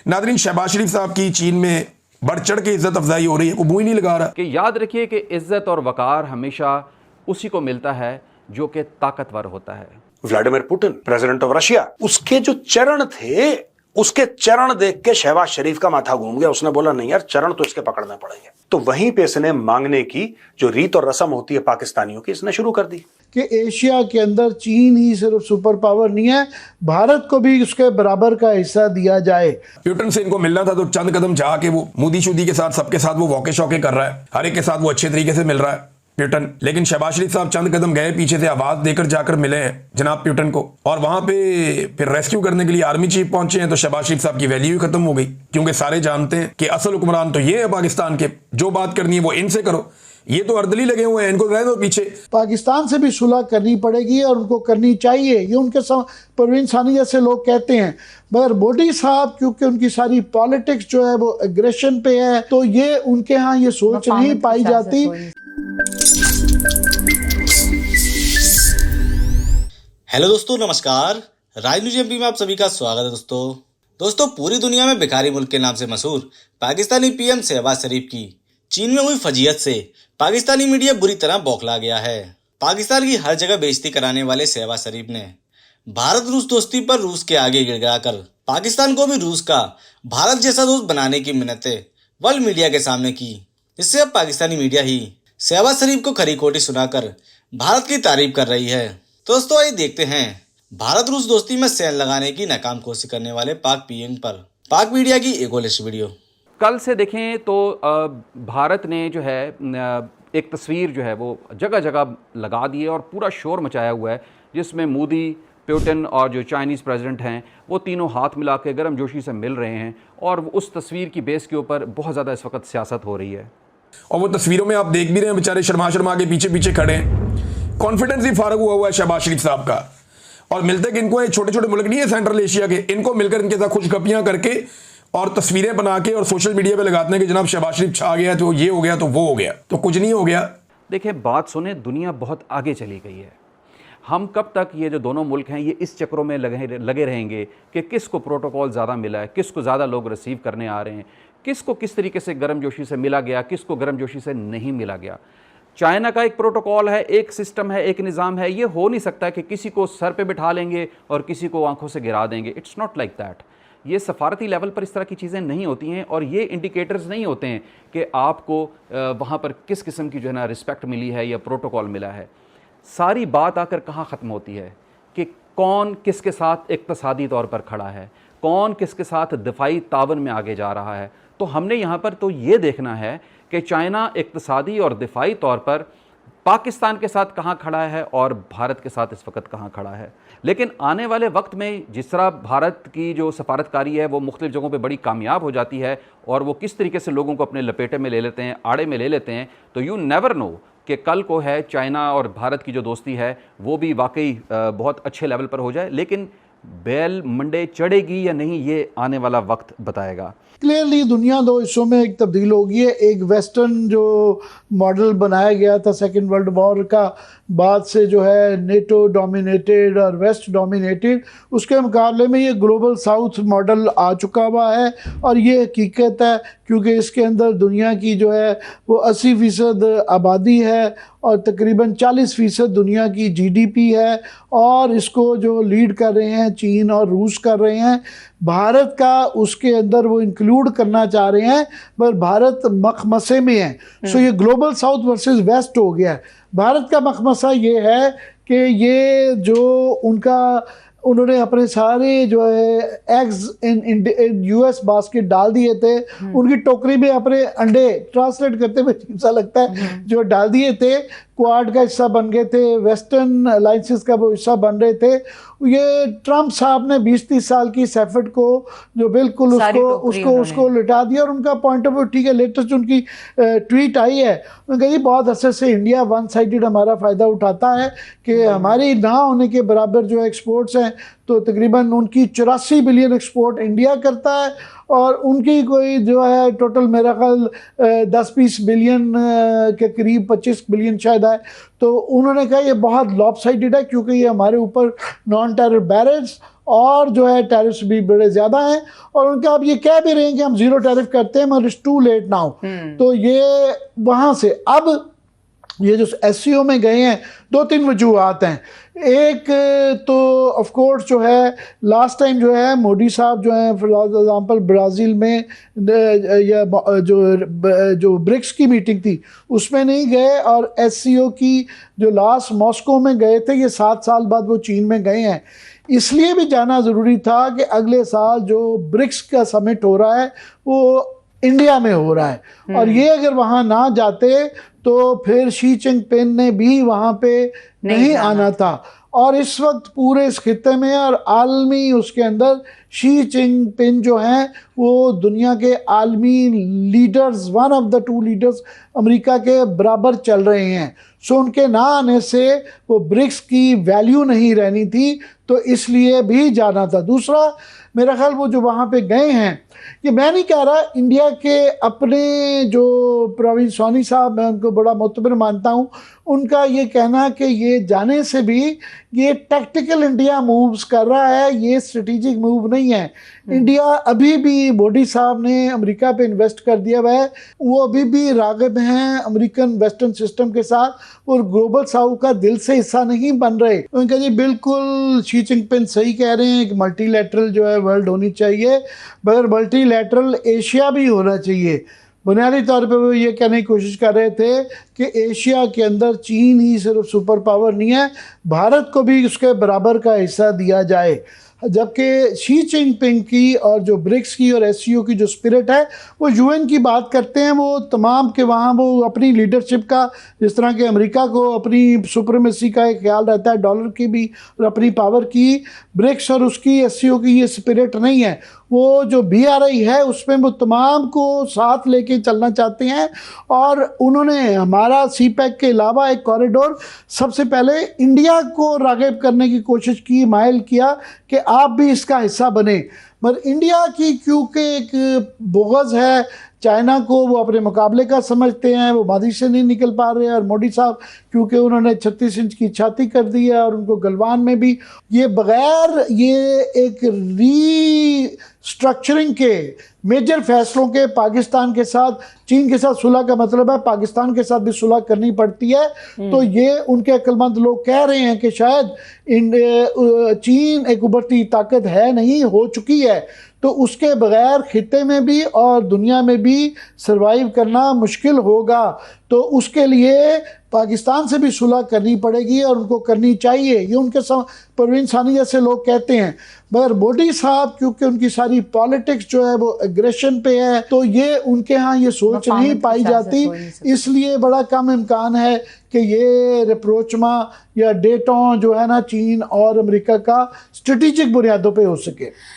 Nadreen, Shahbaz शरीफ साहब की चीन में बढ़ चढ़ के इज्जत अफजाई हो रही है, वो मुंह ही नहीं लगा रहा। कि याद रखिए कि इज्जत और वकार हमेशा उसी को मिलता है जो कि ताकतवर होता है। Vladimir Putin, president of Russia, उसके जो चरण थे, उसके चरण देख के शहबाज शरीफ का माथा घूम गया। उसने बोला नहीं यार, चरण तो इसके पकड़ने पड़ेंगे। तो वहीं पे इसने मांगने की जो रीत और रस्म होती है पाकिस्तानियों की, इसने शुरू कर दी कि एशिया के अंदर चीन ही सिर्फ सुपर पावर नहीं है, भारत को भी उसके बराबर का हिस्सा दिया जाए। प्यूटन से इनको मिलना था तो चंद कदम जाके वो मोदी शूदी के साथ सबके साथ वो वॉके शौके कर रहा है, हर एक के साथ वो अच्छे तरीके से मिल रहा है प्यूटन। लेकिन शहबाज शरीफ साहब चंद कदम गए पीछे से, आवाज देकर जाकर मिले हैं जनाब प्यूटन को, और वहां पे फिर रेस्क्यू करने के लिए आर्मी चीफ पहुंचे हैं। तो शहबाज शरीफ साहब की वैल्यू ही खत्म हो गई, क्योंकि सारे जानते हैं कि असल हुक्मरान तो ये है पाकिस्तान के, जो बात करनी है वो इनसे करो, ये तो अर्दली लगे हुए हैं, इनको रह दो पीछे। पाकिस्तान से भी सुलह करनी पड़ेगी और उनको करनी चाहिए, ये उनके परवीन सानी जैसे लोग कहते हैं। मगर मोदी साहब क्योंकि उनकी सारी पॉलिटिक्स जो है वो एग्रेशन पे है, तो ये उनके यहाँ ये सोच नहीं पाई जाती। हेलो दोस्तों, नमस्कार। राज न्यूज एमपी में आप सभी का स्वागत है। दोस्तों पूरी दुनिया में भिखारी मुल्क के नाम से मशहूर पाकिस्तानी पीएम शहबाज शरीफ की चीन में हुई फजीयत से पाकिस्तानी मीडिया बुरी तरह बौखला गया है। पाकिस्तान की हर जगह बेइज्जती कराने वाले शहबाज शरीफ ने भारत रूस दोस्ती पर रूस के आगे गिड़गिड़ाकर पाकिस्तान को भी रूस का भारत जैसा दोस्त बनाने की मिन्नतें वर्ल्ड मीडिया के सामने की, जिससे अब पाकिस्तानी मीडिया ही शहबाज शरीफ को खरी खोटी सुनाकर भारत की तारीफ कर रही है। दोस्तों आइए देखते हैं भारत रूस दोस्ती में सेंध लगाने की नाकाम कोशिश करने वाले पाक पीएम पर पाक मीडिया की एक लेटेस्ट वीडियो। कल से देखें तो भारत ने जो है एक तस्वीर जो है वो जगह जगह लगा दी है और पूरा शोर मचाया हुआ है, जिसमें मोदी, पुतिन और जो चाइनीज़ प्रेसिडेंट हैं वो तीनों हाथ मिला के गर्मजोशी से मिल रहे हैं, और उस तस्वीर की बेस के ऊपर बहुत ज़्यादा इस वक्त सियासत हो रही है। और वो तस्वीरों में आप देख भी रहे हैं, बेचारे शर्मा शर्मा के पीछे पीछे खड़े हैं। कॉन्फिडेंस ही फारग हुआ है शहबाज शरीफ साहब का। और मिलते कि इनको छोटे छोटे मुल्क नहीं है सेंट्रल एशिया के, इनको मिलकर इनके साथ खुशखपियां करके और तस्वीरें बना के और सोशल मीडिया पे लगाते हैं कि जनाब शहबाज शरीफ छा गया, तो ये हो गया, तो वो हो गया, तो कुछ नहीं हो गया। देखिए बात सुने, दुनिया बहुत आगे चली गई है। हम कब तक ये जो दोनों मुल्क हैं ये इस चक्रों में लगे रहेंगे कि किसको प्रोटोकॉल ज़्यादा मिला है, किसको ज़्यादा लोग रिसीव करने आ रहे हैं, किसको किस तरीके से गर्मजोशी से मिला गया, किसको गर्मजोशी से नहीं मिला गया। चाइना का एक प्रोटोकॉल है, एक सिस्टम है, एक निज़ाम है। ये हो नहीं सकता कि किसी को सर पे बिठा लेंगे और किसी को आंखों से गिरा देंगे। It's not like that. ये सफारती लेवल पर इस तरह की चीज़ें नहीं होती हैं, और ये इंडिकेटर्स नहीं होते हैं कि आपको वहाँ पर किस किस्म की जो है ना रिस्पेक्ट मिली है या प्रोटोकॉल मिला है। सारी बात आकर कहाँ ख़त्म होती है कि कौन किसके साथ इक़्तिसादी तौर पर खड़ा है, कौन किसके साथ दिफाई तावन में आगे जा रहा है। तो हमने यहाँ पर तो ये देखना है कि चाइना इक़्तिसादी और दिफाई तौर पर पाकिस्तान के साथ कहाँ खड़ा है और भारत के साथ इस वक्त कहाँ खड़ा है। लेकिन आने वाले वक्त में जिस तरह भारत की जो सफारतकारी है वो मुख्तलिफ जगहों पे बड़ी कामयाब हो जाती है और वो किस तरीके से लोगों को अपने लपेटे में ले लेते हैं, आड़े में ले लेते हैं, तो यू नेवर नो कि कल को है चाइना और भारत की जो दोस्ती है वो भी वाकई बहुत अच्छे लेवल पर हो जाए। लेकिन बैल मंडे चढ़ेगी या नहीं, ये आने वाला वक्त बताएगा। क्लियरली दुनिया दो हिस्सों में एक तब्दील हो गई है। एक वेस्टर्न जो मॉडल बनाया गया था सेकेंड वर्ल्ड वॉर का बाद से, जो है नेटो डोमिनेटेड और वेस्ट डोमिनेटेड, उसके मुकाबले में ये ग्लोबल साउथ मॉडल आ चुका हुआ है। और ये हकीकत है क्योंकि इसके अंदर दुनिया की जो है वो 80% आबादी है और तकरीबन 40% दुनिया की जीडीपी है, और इसको जो लीड कर रहे हैं चीन और रूस कर रहे हैं। भारत का उसके अंदर वो इंक्लूड करना चाह रहे हैं, पर भारत मखमसे में है। सो ये ग्लोबल साउथ वर्सेस वेस्ट हो गया है। भारत का मखमसा ये है कि ये जो उन्होंने अपने सारे जो है एग्स इन यूएस बास्केट डाल दिए थे, उनकी टोकरी में अपने अंडे, ट्रांसलेट करते हुए अजीब सा लगता है, जो डाल दिए थे, क्वाड का हिस्सा बन गए थे, वेस्टर्न अलायंसेस का वो हिस्सा बन रहे थे। ये ट्रंप साहब ने 20-30 साल की सेफर्ट को जो बिल्कुल उसको लिटा दिया। और उनका पॉइंट ऑफ व्यू ठीक है। लेटेस्ट उनकी ट्वीट आई है, उन्होंने कहा जी बहुत अरसे से इंडिया वन साइडेड हमारा फ़ायदा उठाता है कि हमारी ना होने के बराबर जो एक्सपोर्ट्स हैं, तो तकरीबन उनकी 84 बिलियन एक्सपोर्ट इंडिया करता है, और उनकी कोई जो है टोटल मेरा ख्याल 10-20 बिलियन के करीब, 25 बिलियन शायद ज़्यादा है। तो उन्होंने कहा ये बहुत लॉपसाइडेड है क्योंकि ये हमारे ऊपर नॉन टैरिफ बैरियर्स और जो है टैरिफ्स भी बड़े ज़्यादा हैं, और उनका अब ये कह भी रहे हैं कि हम ज़ीरो टैरिफ करते हैं मगर इट्स टू लेट नाउ। तो ये वहाँ से अब ये जो एससीओ में गए हैं, 2-3 वजूहात हैं। एक तो ऑफ कोर्स जो है लास्ट टाइम जो है मोदी साहब जो हैं फॉर एग्जांपल ब्राज़ील में या जो ब्रिक्स की मीटिंग थी उसमें नहीं गए, और एससीओ की जो लास्ट मॉस्को में गए थे, ये 7 साल बाद वो चीन में गए हैं। इसलिए भी जाना ज़रूरी था कि अगले साल जो ब्रिक्स का समिट हो रहा है वो इंडिया में हो रहा है, और ये अगर वहाँ ना जाते तो फिर शी जिनपिंग ने भी वहाँ पे नहीं आना था। और इस वक्त पूरे इस खित्ते में और आलमी उसके अंदर शी जिनपिंग जो हैं वो दुनिया के आलमी leaders, one of the 2 leaders America के बराबर चल रहे हैं। सो उनके ना आने से वो ब्रिक्स की वैल्यू नहीं रहनी थी, तो इसलिए भी जाना था। दूसरा मेरा ख्याल वो जो वहाँ पे गए हैं, कि मैं नहीं कह रहा इंडिया के अपने जो प्रवीण स्वामी साहब, मैं उनको बड़ा मोतबर मानता हूँ, उनका ये कहना कि ये जाने से भी ये टैक्टिकल इंडिया मूव्स कर रहा है, ये स्ट्रेटेजिक मूव नहीं है। इंडिया अभी भी मोदी साहब ने अमेरिका पे इन्वेस्ट कर दिया हुआ है, वो अभी भी राग़िब हैं अमेरिकन वेस्टर्न सिस्टम के साथ, और ग्लोबल साउथ का दिल से हिस्सा नहीं बन रहे। उनका जी बिल्कुल शी जिनपिंग सही कह रहे हैं कि मल्टीलैटरल जो है वर्ल्ड होनी चाहिए, मगर मल्टीलैटरल एशिया भी होना चाहिए। बुनियादी तौर पे वो ये कहने की कोशिश कर रहे थे कि एशिया के अंदर चीन ही सिर्फ सुपर पावर नहीं है, भारत को भी उसके बराबर का हिस्सा दिया जाए। जबकि शी जिनपिंग की और जो ब्रिक्स की और एससीओ की जो स्पिरिट है वो यूएन की बात करते हैं, वो तमाम के वहाँ वो अपनी लीडरशिप का, जिस तरह के अमेरिका को अपनी सुप्रीमेसी का एक ख्याल रहता है, डॉलर की भी और अपनी पावर की, ब्रिक्स और उसकी एससीओ की ये स्पिरिट नहीं है। वो जो BRI है उसमें वो तमाम को साथ लेके चलना चाहते हैं, और उन्होंने हमारा CPEC के अलावा एक कॉरिडोर सबसे पहले इंडिया को राग़िब करने की कोशिश की, माइल किया कि आप भी इसका हिस्सा बने। मगर इंडिया की क्योंकि एक बुग़्ज़ है चाइना को, वो अपने मुकाबले का समझते हैं, वो मादी से नहीं निकल पा रहे हैं, और मोदी साहब क्योंकि उन्होंने 36 इंच की छाती कर दी है, और उनको गलवान में भी ये बग़ैर ये एक रीस्ट्रक्चरिंग के मेजर फैसलों के पाकिस्तान के साथ, चीन के साथ सुलह का मतलब है पाकिस्तान के साथ भी सुलह करनी पड़ती है। तो ये उनके अक्लमंद लोग कह रहे हैं कि शायद चीन एक उभरती ताकत है नहीं, हो चुकी है, तो उसके बगैर खित्ते में भी और दुनिया में भी सरवाइव करना मुश्किल होगा। तो उसके लिए पाकिस्तान से भी सुलह करनी पड़ेगी, और उनको करनी चाहिए, ये उनके परवीन सानी जैसे लोग कहते हैं। मगर मोदी साहब क्योंकि उनकी सारी पॉलिटिक्स जो है वो एग्रेशन पे है, तो ये उनके यहाँ ये सोच नहीं पाई जाती, इसलिए बड़ा कम इम्कान है कि ये रिप्रोचमा या डेटों जो है ना चीन और अमेरिका का स्ट्रेटेजिक बुनियादों पे हो सके।